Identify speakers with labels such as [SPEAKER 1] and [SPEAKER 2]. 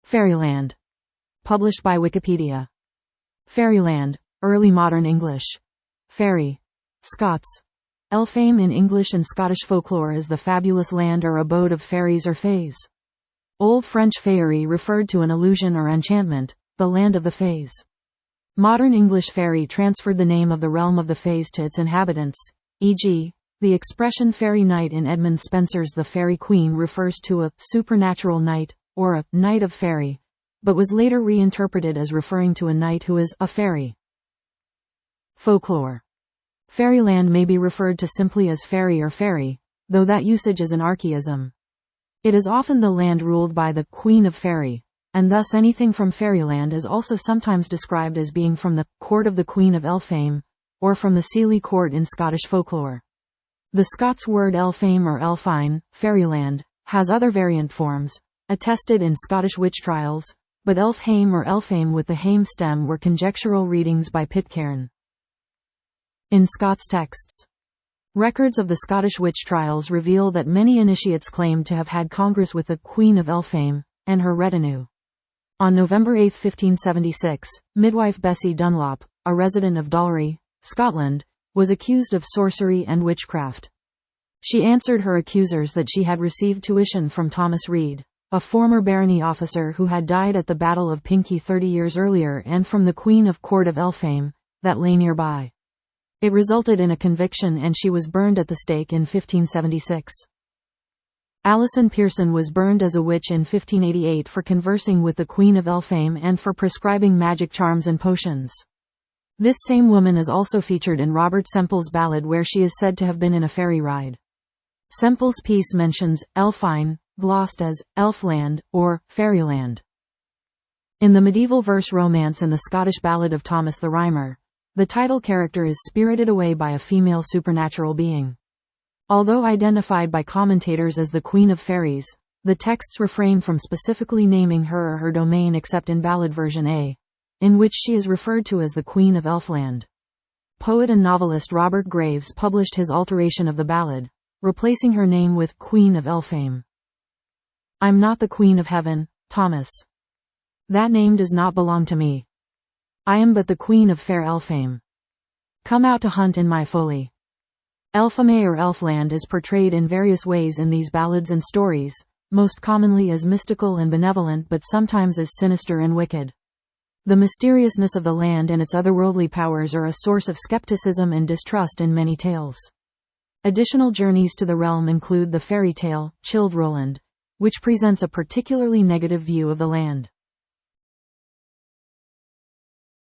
[SPEAKER 1] Fairyland. Published by Wikipedia. Fairyland, Early Modern English. Fairy. Scots. Elfame in English and Scottish folklore is the fabulous land or abode of fairies or fays. Old French faerie referred to an illusion or enchantment, the land of the fays. Modern English fairy transferred the name of the realm of the fays to its inhabitants, e.g., the expression fairy knight in Edmund Spenser's The Faerie Queene refers to a supernatural knight, or a knight of fairy, but was later reinterpreted as referring to a knight who is a fairy. Folklore. Fairyland may be referred to simply as fairy or fairy, though that usage is an archaism. It is often the land ruled by the Queen of Fairy, and thus anything from Fairyland is also sometimes described as being from the court of the Queen of Elfame, or from the Seelie court in Scottish folklore. The Scots word Elfame or Elfine, Fairyland, has other variant forms, attested in Scottish witch trials, but Elfhame or Elfame with the hame stem were conjectural readings by Pitcairn. In Scots texts, records of the Scottish witch trials reveal that many initiates claimed to have had congress with the Queen of Elfame and her retinue. On November 8, 1576, midwife Bessie Dunlop, a resident of Dalry, Scotland, was accused of sorcery and witchcraft. She answered her accusers that she had received tuition from Thomas Reid, a former barony officer who had died at the Battle of Pinkie 30 years earlier, and from the Queen of Court of Elfame, that lay nearby. It resulted in a conviction and she was burned at the stake in 1576. Alison Pearson was burned as a witch in 1588 for conversing with the Queen of Elfame and for prescribing magic charms and potions. This same woman is also featured in Robert Semple's ballad where she is said to have been in a fairy ride. Semple's piece mentions Elfine, glossed as Elfland, or Fairyland. In the medieval verse romance and the Scottish ballad of Thomas the Rhymer, the title character is spirited away by a female supernatural being. Although identified by commentators as the Queen of Fairies, the texts refrain from specifically naming her or her domain except in ballad version A, in which she is referred to as the Queen of Elfland. Poet and novelist Robert Graves published his alteration of the ballad, replacing her name with Queen of Elfame. I'm not the Queen of Heaven, Thomas. That name does not belong to me. I am but the Queen of fair Elfame. Come out to hunt in my folly. Elfame or Elfland is portrayed in various ways in these ballads and stories, most commonly as mystical and benevolent but sometimes as sinister and wicked. The mysteriousness of the land and its otherworldly powers are a source of skepticism and distrust in many tales. Additional journeys to the realm include the fairy tale, Childe Roland, which presents a particularly negative view of the land.